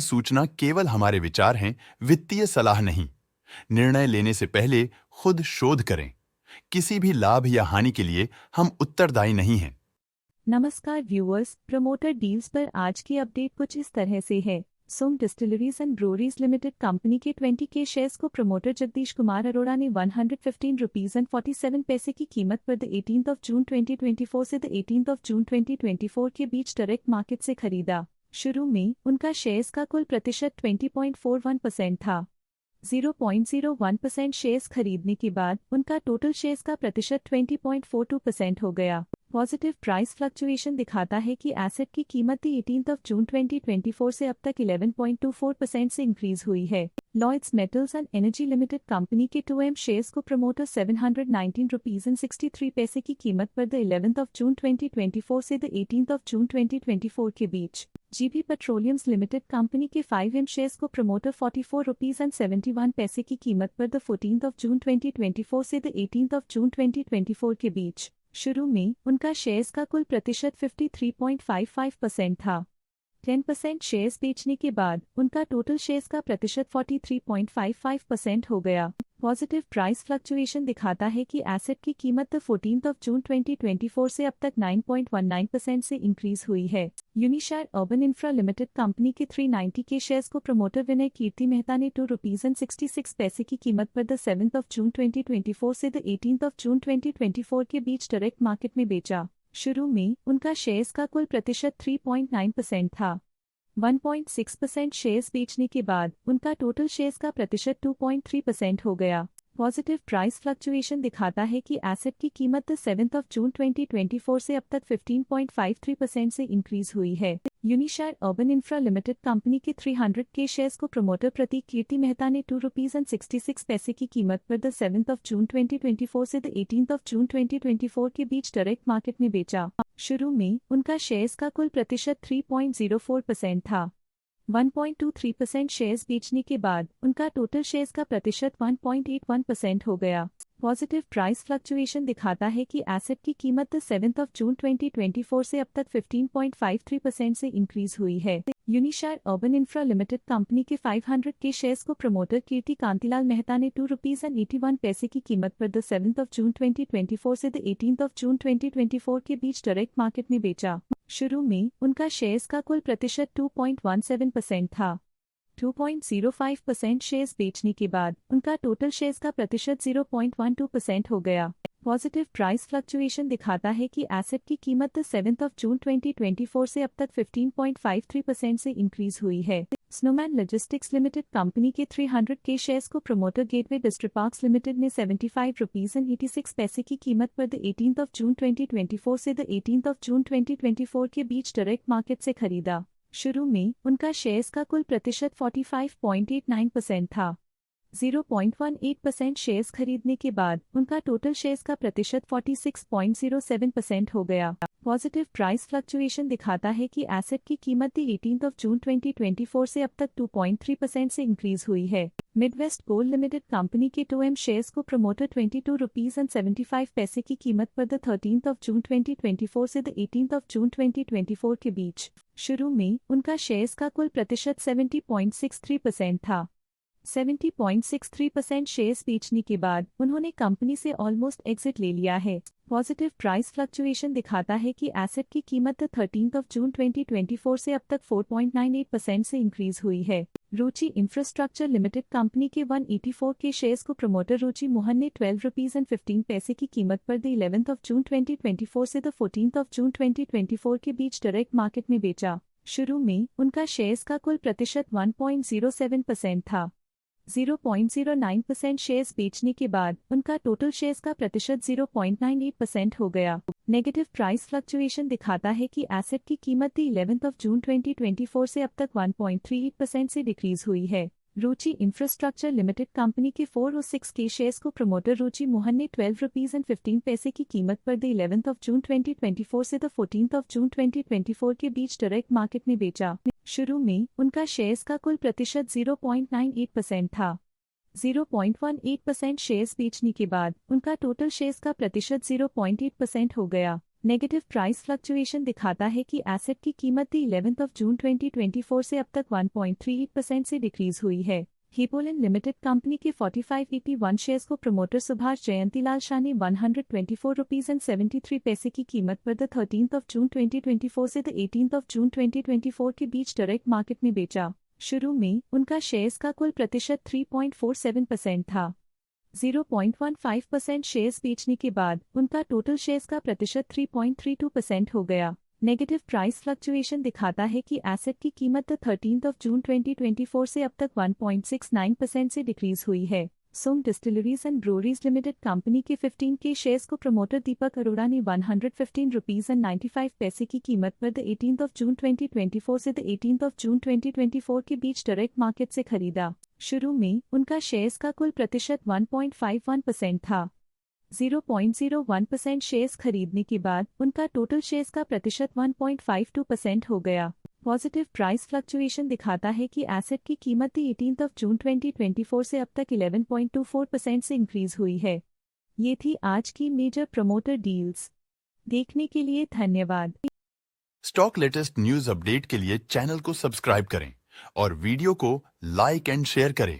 सूचना केवल हमारे विचार हैं, वित्तीय सलाह नहीं। निर्णय लेने से पहले खुद शोध करें। किसी भी लाभ या हानि के लिए हम उत्तरदायी नहीं हैं। नमस्कार व्यूअर्स, प्रमोटर डील्स पर आज की अपडेट कुछ इस तरह से है। सोम डिस्टिलरीज एंड ब्रोरीज लिमिटेड कंपनी के 20 के शेयर्स को प्रमोटर जगदीश कुमार अरोड़ा ने 115 रुपीज एंड 47 पैसे की कीमत पर द 18 जून 2024 से द 18 जून 2024 के बीच डायरेक्ट मार्केट से खरीदा। शुरू में उनका शेयर्स का कुल प्रतिशत 20.41% था। 0.01% शेयर्स खरीदने के बाद उनका टोटल शेयर्स का प्रतिशत 20.42% हो गया। पॉजिटिव प्राइस फ्लक्चुएशन दिखाता है कि एसेट की कीमत 18 जून 2024 से अब तक 11.24% से इंक्रीज हुई है। Lloyds Metals and Energy Limited company के 2M शेयर्स को प्रमोटर 719 रुपीज एंड 63 पैसे की कीमत पर द 11 जून 2024 से द 18 जून 2024 के बीच। जीपी पेट्रोलियम्स लिमिटेड कंपनी के 5M शेयर्स को प्रमोटर 44 रुपीज एंड 71 पैसे की कीमत पर द 14 जून 2024 से द 18 जून 2024 के बीच। शुरू में उनका शेयर्स का कुल प्रतिशत 53.55% था। 10% शेयर्स बेचने के बाद उनका टोटल शेयर्स का प्रतिशत 43.55% हो गया। पॉजिटिव प्राइस फ्लक्चुएशन दिखाता है कि एसेट की कीमत 14 जून 2024 से अब तक 9.19% से इंक्रीज हुई है। यूनिशायर अर्बन इंफ्रा लिमिटेड कंपनी के 390 के शेयर्स को प्रमोटर विनय कीर्ति मेहता ने 2 रुपीज एंड 66 पैसे की कीमत पर द 7 जून 2024 से द 18 जून 2024 के बीच डायरेक्ट मार्केट में बेचा। शुरू में उनका शेयर्स का कुल प्रतिशत 3.9% था। 1.6% शेयर्स बेचने के बाद उनका टोटल शेयर्स का प्रतिशत 2.3% हो गया। पॉजिटिव प्राइस फ्लक्चुएशन दिखाता है कि एसेट की कीमत 7 जून 2024 से अब तक 15.53% से इंक्रीज हुई है। यूनिशायर अर्बन इंफ्रा लिमिटेड कंपनी के 300 के शेयर्स को प्रमोटर प्रतीक कीर्ति मेहता ने 2 रुपीज एंड 66 पैसे की कीमत पर द 7 जून 2024 से द 18 जून 2024 के बीच डायरेक्ट मार्केट में बेचा। शुरू में उनका शेयर्स का कुल प्रतिशत 3.04% था। 1.23% शेयर्स बेचने के बाद उनका टोटल शेयर्स का प्रतिशत 1.81% हो गया। पॉजिटिव प्राइस फ्लक्चुएशन दिखाता है कि एसेट की कीमत 7 जून 2024 से अब तक 15.53% से इंक्रीज हुई है। यूनिशायर अर्बन इंफ्रा लिमिटेड कंपनी के 500 के शेयर्स को प्रमोटर कीर्ति कांतिलाल मेहता ने 2 रुपीज एंड 81 पैसे की कीमत पर द 7 जून 2024 से द 18 जून 2024 के बीच डायरेक्ट मार्केट में बेचा। शुरू में उनका शेयर्स का कुल प्रतिशत 2.17% था। 2.05% शेयर्स बेचने के बाद उनका टोटल शेयर्स का प्रतिशत 0.12% हो गया। पॉजिटिव प्राइस फ्लक्चुएशन दिखाता है कि एसेट की कीमत 7 जून 2024 से अब तक 15.53% से इंक्रीज हुई है। स्नोमैन लॉजिस्टिक्स लिमिटेड कंपनी के 300 के शेयर्स को प्रमोटर गेटवे डिस्ट्रीपार्क्स लिमिटेड ने 75 रुपीज एंड 86 पैसे की कीमत पर द 18 जून 2024 से द 18 जून 2024 के बीच डायरेक्ट मार्केट से खरीदा। शुरू में उनका शेयर्स का कुल प्रतिशत 45.89% था। 0.18% शेयर्स खरीदने के बाद उनका टोटल शेयर्स का प्रतिशत 46.07% हो गया। पॉजिटिव प्राइस फ्लक्चुएशन दिखाता है कि एसेट की कीमत 18 जून 2024 से अब तक 2.3% से इंक्रीज हुई है। मिडवेस्ट कोल लिमिटेड कंपनी के 2M शेयर्स को प्रमोटर 22 रुपीज एंड 75 पैसे की कीमत पर द 13 जून 2024 से द 18 जून 2024 के बीच। शुरू में उनका शेयर्स का कुल प्रतिशत 70.63% था। 70.63% शेयर्स बेचने के बाद उन्होंने कंपनी से ऑलमोस्ट एग्जिट ले लिया है। पॉजिटिव प्राइस फ्लक्चुएशन दिखाता है कि एसेट की कीमत 13 जून 2024 से अब तक 4.98% से इंक्रीज हुई है। रुचि इंफ्रास्ट्रक्चर लिमिटेड कंपनी के 184 के शेयर्स को प्रमोटर रुचि मोहन ने 12 रुपीज एंड 15 पैसे की कीमत पर द 11 जून 2024 से द 14 जून 2024 के बीच डायरेक्ट मार्केट में बेचा। शुरू में उनका शेयर्स का कुल प्रतिशत 1.07% था। 0.09% शेयर्स बेचने के बाद उनका टोटल शेयर्स का प्रतिशत 0.98% हो गया। नेगेटिव प्राइस फ्लक्चुएशन दिखाता है कि एसेट की कीमत 11 जून 2024 से अब तक 1.38% से डिक्रीज हुई है। रुचि इंफ्रास्ट्रक्चर लिमिटेड कंपनी के 406 के शेयर्स को प्रमोटर रुचि मोहन ने 12 रुपीज एंड 15 पैसे की कीमत पर द 11 जून 2024 से द 14 जून 2024 के बीच डायरेक्ट मार्केट में बेचा। शुरू में उनका शेयर्स का कुल प्रतिशत 0.98% था। 0.18% शेयर्स बेचने के बाद उनका टोटल शेयर्स का प्रतिशत 0.8% हो गया। नेगेटिव प्राइस फ्लक्चुएशन दिखाता है कि एसेट की कीमत 11 जून 2024 से अब तक 1.38% से डिक्रीज हुई है। हिपोलिन लिमिटेड कंपनी के 45EP1 शेयर्स को प्रमोटर सुभाष जयंतीलाल शाह ने 124 रुपीज एंड 73 पैसे की कीमत पर 13 जून 2024 से 18 जून 2024 के बीच डायरेक्ट मार्केट में बेचा। शुरू में उनका शेयर्स का कुल प्रतिशत 3.47% था। 0.15% शेयर्स बेचने के बाद उनका टोटल शेयर्स का प्रतिशत 3.32% हो गया। नेगेटिव प्राइस फ्लक्चुएशन दिखाता है कि एसेट की कीमत 13 जून 2024 से अब तक 1.69% से डिक्रीज हुई है। सोम डिस्टिलरीज एंड ब्रोरीज लिमिटेड कंपनी के 15 के शेयर्स को प्रमोटर दीपक अरोड़ा ने 115 रुपीज एंड 95 पैसे की कीमत पर 18 जून 2024 से 18 जून 2024 के बीच डायरेक्ट मार्केट से खरीदा। शुरू में उनका शेयर्स का कुल प्रतिशत 1.51% था। 0.01% शेयर्स खरीदने के बाद उनका टोटल शेयर्स का प्रतिशत 1.52% हो गया। पॉजिटिव प्राइस फ्लक्चुएशन दिखाता है कि एसेट की कीमत 18 जून 2024 से अब तक 11.24% से इंक्रीज हुई है। ये थी आज की मेजर प्रमोटर डील्स। देखने के लिए धन्यवाद। स्टॉक लेटेस्ट न्यूज अपडेट के लिए चैनल को सब्सक्राइब करें और वीडियो को लाइक एंड शेयर करें।